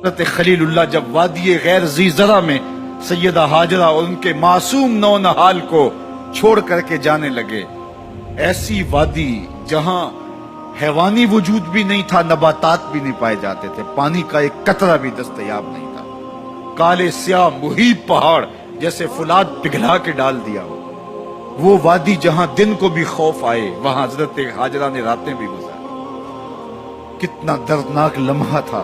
حضرت خلیل اللہ جب وادی غیر ذی زرع میں سیدہ ہاجرہ اور ان کے معصوم نو نحال کو چھوڑ کر کے جانے لگے، ایسی وادی جہاں حیوانی وجود بھی نہیں تھا، نباتات بھی نہیں پائے جاتے تھے، پانی کا ایک قطرہ بھی دستیاب نہیں تھا، کالے سیاہ محیط پہاڑ جیسے فولاد پگھلا کے ڈال دیا ہو، وہ وادی جہاں دن کو بھی خوف آئے وہاں حضرت ہاجرہ نے راتیں بھی گزاری۔ کتنا دردناک لمحہ تھا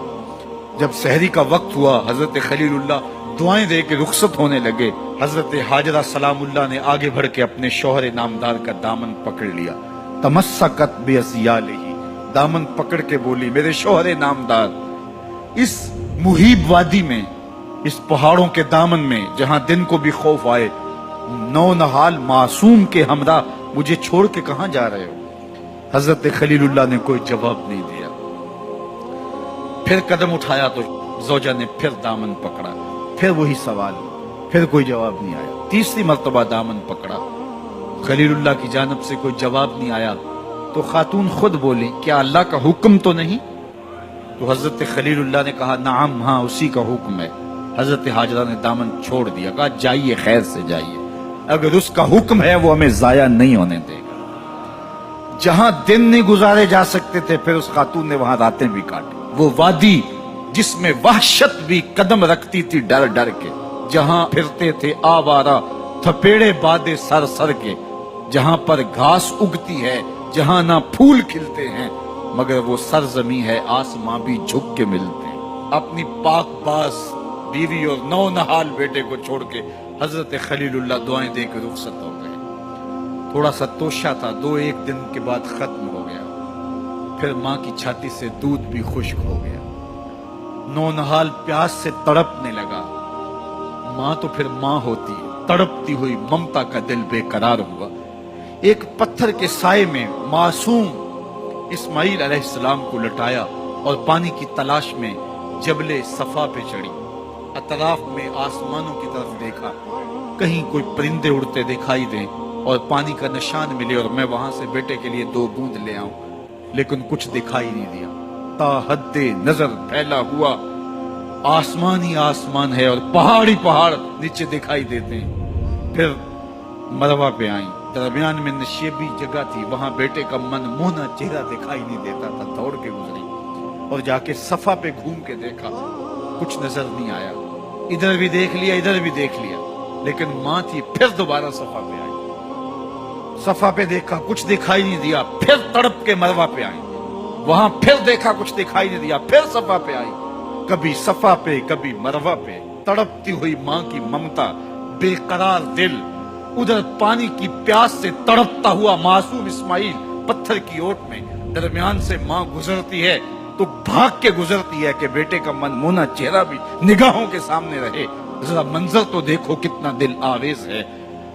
جب سحری کا وقت ہوا، حضرت خلیل اللہ دعائیں دے کے رخصت ہونے لگے، حضرت ہاجرہ سلام اللہ نے آگے بڑھ کے اپنے شوہر نامدار کا دامن پکڑ لیا، تمسکت بیضیالہ، دامن پکڑ کے بولی میرے شوہر نامدار، اس محیب وادی میں، اس پہاڑوں کے دامن میں جہاں دن کو بھی خوف آئے، نو نحال معصوم کے ہمراہ مجھے چھوڑ کے کہاں جا رہے ہو؟ حضرت خلیل اللہ نے کوئی جواب نہیں دیا، پھر قدم اٹھایا تو زوجہ نے پھر دامن پکڑا، پھر وہی سوال، پھر کوئی جواب نہیں آیا، تیسری مرتبہ دامن پکڑا، خلیل اللہ کی جانب سے کوئی جواب نہیں آیا، تو خاتون خود بولی کیا اللہ کا حکم تو نہیں؟ تو حضرت خلیل اللہ نے کہا نعم، ہاں اسی کا حکم ہے۔ حضرت ہاجرہ نے دامن چھوڑ دیا، کہا جائیے خیر سے جائیے، اگر اس کا حکم ہے وہ ہمیں ضائع نہیں ہونے دے گا۔ جہاں دن نہیں گزارے جا سکتے تھے پھر اس خاتون نے وہاں راتیں بھی کاٹی، وہ وادی جس میں وحشت بھی قدم رکھتی تھی ڈر ڈر کے، جہاں پھرتے تھے آوارہ تھپیڑے بادے سر سر کے، جہاں پر گھاس اگتی ہے، جہاں نہ پھول کھلتے ہیں، مگر وہ سرزمین ہے آسماں بھی جھک کے ملتے ہیں۔ اپنی پاک باز بیوی اور نو نحال بیٹے کو چھوڑ کے حضرت خلیل اللہ دعائیں دے کے رخصت ہو گئے۔ تھوڑا سا توشہ تھا، 2-1 دن کے بعد ختم ہو گیا، پھر ماں کی چھاتی سے دودھ بھی خشک ہو گیا، نو نحال پیاس سے تڑپنے لگا، ماں تو پھر ماں ہوتی ہے، تڑپتی ہوئی ممتا کا دل بے قرار ہوا۔ ایک پتھر کے سائے میں معصوم اسماعیل علیہ السلام کو لٹایا اور پانی کی تلاش میں جبل صفا پہ چڑھی، اطراف میں آسمانوں کی طرف دیکھا، کہیں کوئی پرندے اڑتے دکھائی دیں اور پانی کا نشان ملے اور میں وہاں سے بیٹے کے لیے 2 بوند لے آؤں، لیکن کچھ دکھائی نہیں دیا۔ تا حد نظر پھیلا ہوا آسمان ہی آسمان ہے اور پہاڑ ہی پہاڑ نیچے دکھائی دیتے ہیں۔ پھر مروہ پہ آئیں، درمیان میں نشیبی جگہ تھی، وہاں بیٹے کا من مونا چہرہ دکھائی نہیں دیتا تھا، دوڑ کے گزری اور جا کے صفا پہ گھوم کے دیکھا، کچھ نظر نہیں آیا، ادھر بھی دیکھ لیا ادھر بھی دیکھ لیا، لیکن ماں تھی، پھر دوبارہ صفا پہ آئی، صفا پہ دیکھا کچھ دکھائی نہیں دیا، پھر تڑپ کے مروہ پہ آئی، وہاں پھر دیکھا کچھ دکھائی نہیں دیا، پھر صفا پہ آئی، کبھی صفا پہ کبھی مروہ پہ، تڑپتی ہوئی ماں کی ممتا، بے قرار دل، ادھر پانی کی پیاس سے تڑپتا ہوا معصوم اسماعیل پتھر کی اوٹ میں، درمیان سے ماں گزرتی ہے تو بھاگ کے گزرتی ہے کہ بیٹے کا من مونا چہرہ بھی نگاہوں کے سامنے رہے۔ ذرا منظر تو دیکھو کتنا دل آویز ہے،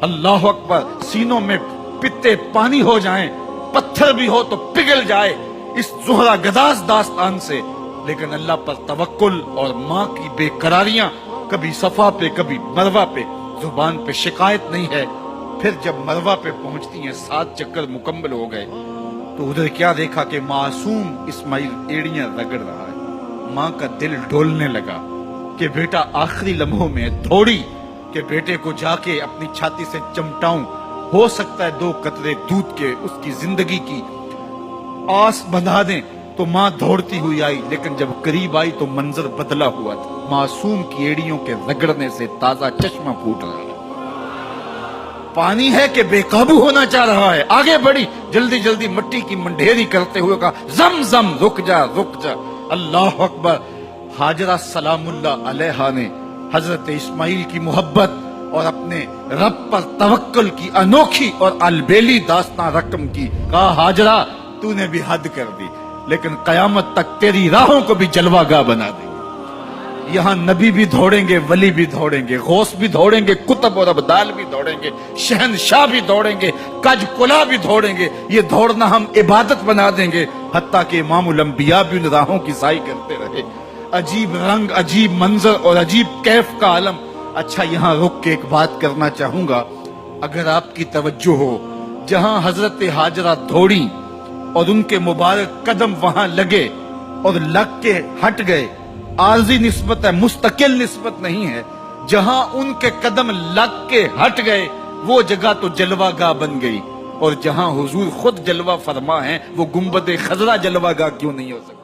اللہ اکبر، سینوں میں پتے پانی ہو جائیں، پتھر بھی ہو تو پگھل جائے اس زہرہ گداز داستان سے، لیکن اللہ پر توکل اور ماں کی بے قراریاں، کبھی صفا پہ کبھی مروہ پہ، زبان پہ شکایت نہیں ہے۔ پھر جب مروہ پہ پہنچتی ہیں، 7 چکر مکمل ہو گئے، تو ادھر کیا دیکھا کہ معصوم اسماعیل ایڑیاں رگڑ رہا ہے۔ ماں کا دل ڈولنے لگا کہ بیٹا آخری لمحوں میں دوڑی کہ بیٹے کو جا کے اپنی چھاتی سے چمٹاؤں، ہو سکتا ہے 2 قطرے دودھ کے اس کی زندگی کی آس بندھا دیں، تو ماں دوڑتی ہوئی آئی، لیکن جب قریب آئی تو منظر بدلا ہوا تھا، معصوم کی ایڑیوں کے رگڑنے سے تازہ چشمہ پھوٹ رہا ہے، پانی ہے کہ بے قابو ہونا چاہ رہا ہے، آگے بڑھی، جلدی جلدی مٹی کی منڈھیری کرتے ہوئے کہا زم زم، رک جا رک جا، اللہ اکبر۔ ہاجرہ سلام اللہ علیہا نے حضرت اسماعیل کی محبت اور اپنے رب پر توکل کی انوکھی اور البیلی داستان رقم کی، کہا ہاجرہ تو نے بھی حد کر دی، لیکن قیامت تک تیری راہوں کو بھی جلوہ گاہ بنا دیں گے، یہاں نبی بھی دوڑیں گے، ولی بھی دوڑیں گے، غوث بھی دوڑیں گے، کتب اور ابدال بھی دوڑیں گے، شہنشاہ بھی دوڑیں گے، کج کلا بھی دوڑیں گے، یہ دوڑنا ہم عبادت بنا دیں گے، حتیٰ کہ امام الانبیاء بھی ان راہوں کی سائی کرتے رہے۔ عجیب رنگ، عجیب منظر اور عجیب کیف کا عالم۔ اچھا، یہاں رک کے ایک بات کرنا چاہوں گا، اگر آپ کی توجہ ہو، جہاں حضرت ہاجرہ دوڑی اور ان کے مبارک قدم وہاں لگے اور لگ کے ہٹ گئے، عارضی نسبت ہے، مستقل نسبت نہیں ہے. جہاں ان کے قدم لگ کے ہٹ گئے وہ جگہ تو جلوہ گاہ بن گئی، اور جہاں حضور خود جلوہ فرما ہیں وہ گنبد خضرا جلوہ گاہ کیوں نہیں ہو سکتا؟